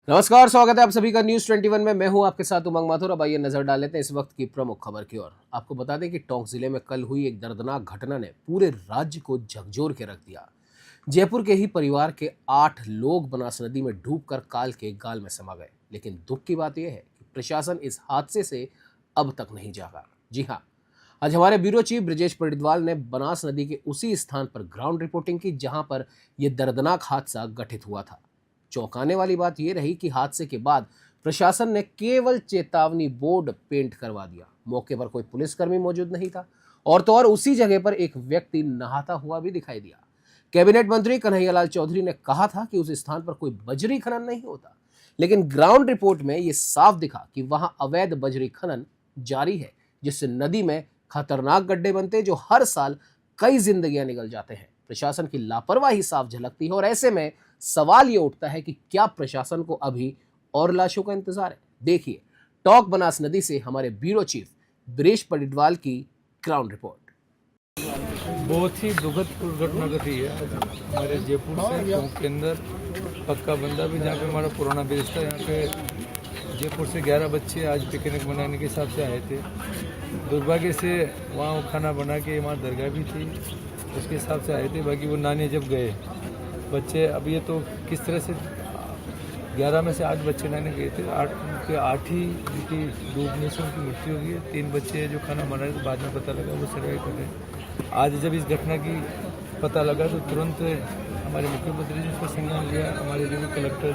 नमस्कार, स्वागत है आप सभी का न्यूज 21 में। मैं हूं आपके साथ उमंग माथुर। अब आइए नजर डाल लेते हैं इस वक्त की प्रमुख खबर की ओर। आपको बता दें कि टोंक जिले में कल हुई एक दर्दनाक घटना ने पूरे राज्य को झकझोर के रख दिया। जयपुर के ही परिवार के 8 लोग बनास नदी में डूबकर काल के गाल में समा गए। लेकिन दुख की बात यह है कि प्रशासन इस हादसे से अब तक नहीं जागा। जी हाँ, आज हमारे ब्यूरो चीफ ब्रिजेश परिडवाल ने बनास नदी के उसी स्थान पर ग्राउंड रिपोर्टिंग की जहां पर यह दर्दनाक हादसा घटित हुआ था। चौंकाने वाली बात यह रही कि हादसे के बाद प्रशासन ने केवल चेतावनी बोर्ड पेंट करवा दिया। मौके पर कोई पुलिसकर्मी मौजूद नहीं था और तो और उसी जगह पर एक व्यक्ति नहाता हुआ भी दिखाई दिया। कैबिनेट मंत्री कन्हैयालाल चौधरी ने कहा था कि उस स्थान पर कोई बजरी खनन नहीं होता, लेकिन ग्राउंड रिपोर्ट में यह साफ दिखा कि वहां अवैध बजरी खनन जारी है, जिससे नदी में खतरनाक गड्ढे बनते जो हर साल कई जिंदगियां निकल जाते हैं। प्रशासन की लापरवाही साफ झलकती है और ऐसे में सवाल ये उठता है कि क्या प्रशासन को अभी और लाशों का इंतजार है। देखिए टॉक बनास नदी से हमारे ब्यूरो चीफ ब्रिजेश परिडवाल की ग्राउंड रिपोर्ट। बहुत ही दुखद दुर्घटना घटी है हमारे जयपुर से टोंक के अंदर पक्का बंदा भी, जहाँ पे हमारा पुराना बेस था। यहाँ पे जयपुर से 11 बच्चे आज पिकनिक मनाने के हिसाब से आए थे। दुर्भाग्य से वहाँ वो खाना बना के वहाँ दरगाह भी थी, उसके हिसाब से आए थे। बाकी वो नानी जब गए बच्चे, अब ये तो किस तरह से 11 में से 8 बच्चे नहाने गए थे, 8 ही उनकी डूबने से उनकी मृत्यु हो गई है। 3 बच्चे जो खाना बना रहे थे, बाद में पता लगा वो सर्वाइव कर रहे हैं। आज जब इस घटना की पता लगा तो तुरंत हमारे मुख्यमंत्री जी उसका संज्ञान लिया। हमारे जो भी कलेक्टर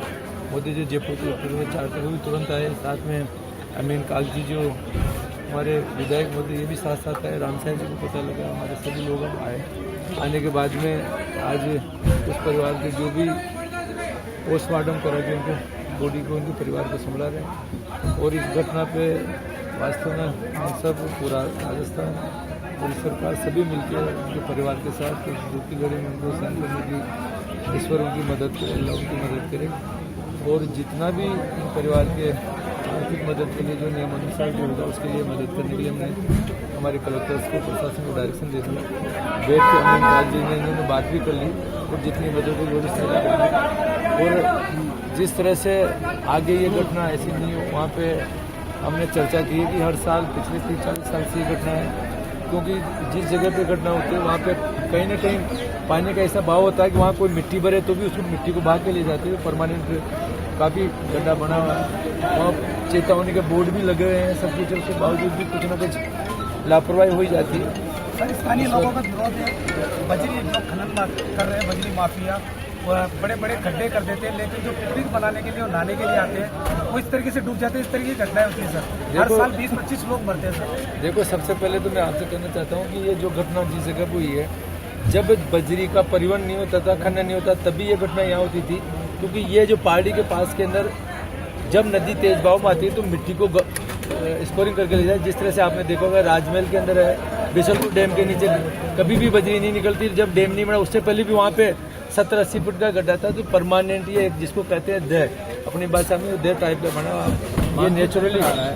मोदी जी जयपुर कलेक्टर में 4 वो भी तुरंत आए। साथ में अमीन कागजी जो हमारे विधायक मोदी ये भी साथ साथ आए। राम साहब जी को पता लगा, हमारे सभी लोग आए। आने के बाद में आज उस परिवार के जो भी पोस्टमार्टम करा के उनके बॉडी को उनके परिवार को संभाल रहे हैं। और इस घटना पे वास्तव में हम सब पूरा राजस्थान पूरी सरकार सभी मिलकर उनके परिवार के साथ दुख की घड़ी में उनको सहन करने की ईश्वर उनकी मदद करे, अल्लाह उनकी मदद करे। और जितना भी इन परिवार के आर्थिक मदद के लिए जो नियमानुसार जो होगा उसके लिए मदद करने के लिए हमने हमारे कलेक्टर्स को प्रशासन को डायरेक्शन दे दिया। बैठ के अमीन काल जी ने इन्होंने बात भी कर ली और जितनी मदद हुई वो कर दी। और जिस तरह से आगे ये घटना ऐसी नहीं हो, वहाँ पे हमने चर्चा की है कि हर साल पिछले 30-40 साल से ये घटना है। क्योंकि जिस जगह पे घटना होती है वहाँ पे कहीं ना कहीं पानी का ऐसा भाव होता है कि वहाँ कोई मिट्टी भरे तो भी उसको मिट्टी को भाग के ले जाते हैं। परमानेंट काफ़ी गड्ढा बना हुआ है, वहाँ चेतावनी के बोर्ड भी लगे हुए हैं। सब कुछ के बावजूद भी कुछ ना कुछ लापरवाही हो ही जाती है। सर, स्थानीय लोगों का विरोध है। बजरी जो खनन कर रहे हैं, बजरी माफिया बड़े बड़े गड्ढे कर देते हैं, लेकिन जो पिकनिक बनाने के लिए और नहाने के लिए आते हैं वो इस तरीके से डूब जाते हैं। इस तरीके की घटनाएं होती है सर, हर साल 20-25 लोग मरते हैं सर। देखो, सबसे पहले तो मैं आपसे कहना चाहता हूँ कि ये जो घटना जिस जगह हुई है, जब बजरी का परिवहन नहीं होता था, खनन नहीं होता, तभी ये घटना यहाँ होती थी। क्योंकि ये जो पहाड़ी के पास के अंदर जब नदी तेज बहाव में आती है तो मिट्टी को स्कोरिंग करके ले जाए। जिस तरह से आपने देखा होगा राजमहल के अंदर है, बिशनपुर डैम के नीचे कभी भी बजरी नहीं निकलती। जब डैम नहीं बना उससे पहले भी वहाँ पे 70-80 फुट का गड्ढा था। तो परमानेंट ये जिसको कहते हैं दह, अपनी भाषा में दह टाइप का बना, ये नेचुरली आ रहा है,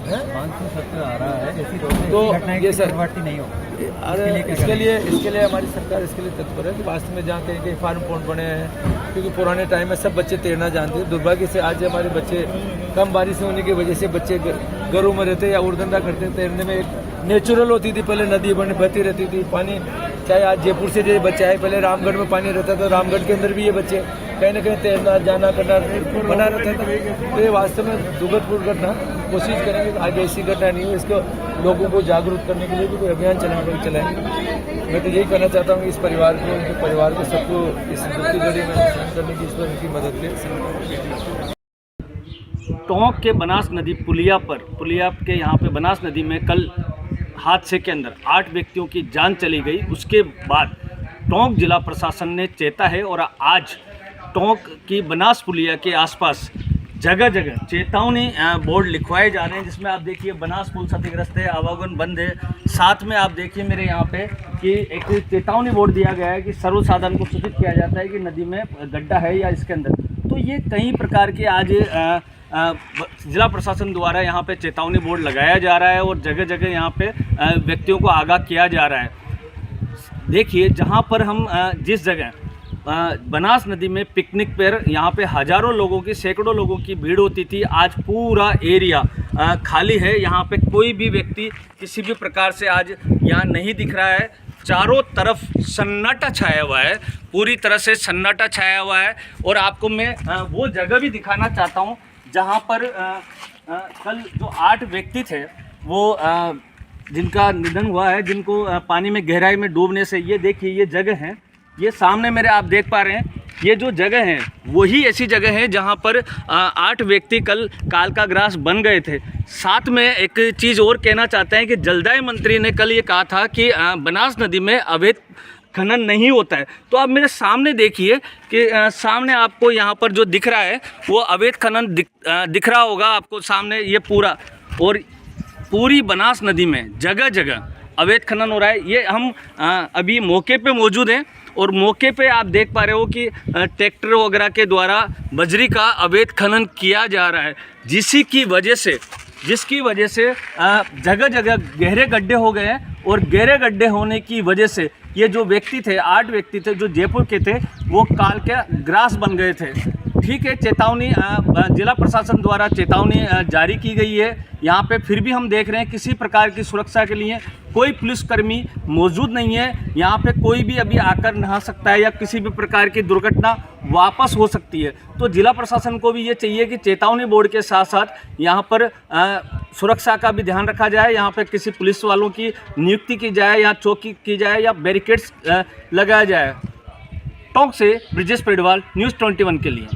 आ रहा है। तो ये सर नहीं हो, अरे इसके लिए हमारी सरकार इसके लिए तत्पर है कि वास्तव में जहाँ कहीं कहीं फार्म पॉन्ड बने हैं। क्योंकि पुराने टाइम में सब बच्चे तैरना जानते हैं। दुर्भाग्य से आज हमारे बच्चे कम बारिश होने की वजह से बच्चे घरों में रहते या उड़दंडा करते हैं। तैरने में एक नेचुरल होती थी, पहले नदी बहती रहती थी पानी। चाहे आज जयपुर से जो बच्चे आए, पहले रामगढ़ में पानी रहता था, रामगढ़ के अंदर भी ये बच्चे कहीं ना कहीं तैरना जाना करना बना रहता था। तो ये वास्तव में दुखद घटना। कोशिश करेंगे कि आगे ऐसी घटना नहीं हो। इसको लोगों को जागरूक करने के लिए भी कोई अभियान चलाएंगे। मैं तो यही कहना चाहता हूँ कि इस परिवार को, उनके परिवार को सबको इस दुख की घड़ी में सहन करने की ईश्वर उनकी मदद ले। टोंक के बनास नदी पुलिया के यहाँ पे बनास नदी में कल हादसे के अंदर 8 व्यक्तियों की जान चली गई। उसके बाद टोंक जिला प्रशासन ने चेता है और आज टोंक की बनास पुलिया के आसपास जगह जगह चेतावनी बोर्ड लिखवाए जा रहे हैं, जिसमें आप देखिए बनास पुल क्षतिग्रस्त है, आवागमन बंद है। साथ में आप देखिए मेरे यहाँ पे कि एक चेतावनी बोर्ड दिया गया है कि सर्वसाधारण को सूचित किया जाता है कि नदी में गड्ढा है या इसके अंदर। तो ये कई प्रकार के आज जिला प्रशासन द्वारा यहाँ पे चेतावनी बोर्ड लगाया जा रहा है और जगह जगह यहाँ पे व्यक्तियों को आगाह किया जा रहा है। देखिए जहाँ पर हम जिस जगह बनास नदी में पिकनिक पर यहाँ पे हज़ारों लोगों की, सैकड़ों लोगों की भीड़ होती थी। आज पूरा एरिया खाली है। यहाँ पे कोई भी व्यक्ति किसी भी प्रकार से आज यहाँ नहीं दिख रहा है। चारों तरफ सन्नाटा छाया हुआ है, पूरी तरह से सन्नाटा छाया हुआ है। और आपको मैं वो जगह भी दिखाना चाहता हूँ जहाँ पर कल जो 8 व्यक्ति थे वो जिनका निधन हुआ है, जिनको पानी में गहराई में डूबने से, ये देखिए ये जगह है, ये सामने मेरे आप देख पा रहे हैं, ये जो जगह है वही ऐसी जगह है जहाँ पर 8 व्यक्ति कल कालका ग्रास बन गए थे। साथ में एक चीज़ और कहना चाहते हैं कि जलदाय मंत्री ने कल ये कहा था कि बनास नदी में अवैध खनन नहीं होता है। तो आप मेरे सामने देखिए कि सामने आपको यहाँ पर जो दिख रहा है वो अवैध खनन दिख रहा होगा आपको सामने, ये पूरा और पूरी बनास नदी में जगह जगह अवैध खनन हो रहा है। ये हम अभी मौके पे मौजूद हैं और मौके पे आप देख पा रहे हो कि ट्रैक्टर वगैरह के द्वारा बजरी का अवैध खनन किया जा रहा है, जिसकी वजह से जगह जगह गहरे गड्ढे हो गए हैं। और गहरे गड्ढे होने की वजह से ये जो व्यक्ति थे, 8 व्यक्ति थे जो जयपुर के थे, वो काल के ग्रास बन गए थे। ठीक है, चेतावनी जिला प्रशासन द्वारा चेतावनी जारी की गई है। यहाँ पे फिर भी हम देख रहे हैं किसी प्रकार की सुरक्षा के लिए कोई पुलिसकर्मी मौजूद नहीं है। यहाँ पे कोई भी अभी आकर नहा सकता है या किसी भी प्रकार की दुर्घटना वापस हो सकती है। तो जिला प्रशासन को भी ये चाहिए कि चेतावनी बोर्ड के साथ साथ यहाँ पर सुरक्षा का भी ध्यान रखा जाए। यहाँ पे किसी पुलिस वालों की नियुक्ति की जाए या चौकी की जाए या बैरिकेड्स लगाया जाए। टोंक से ब्रिजेश पेडवाल, न्यूज़ 21 के लिए।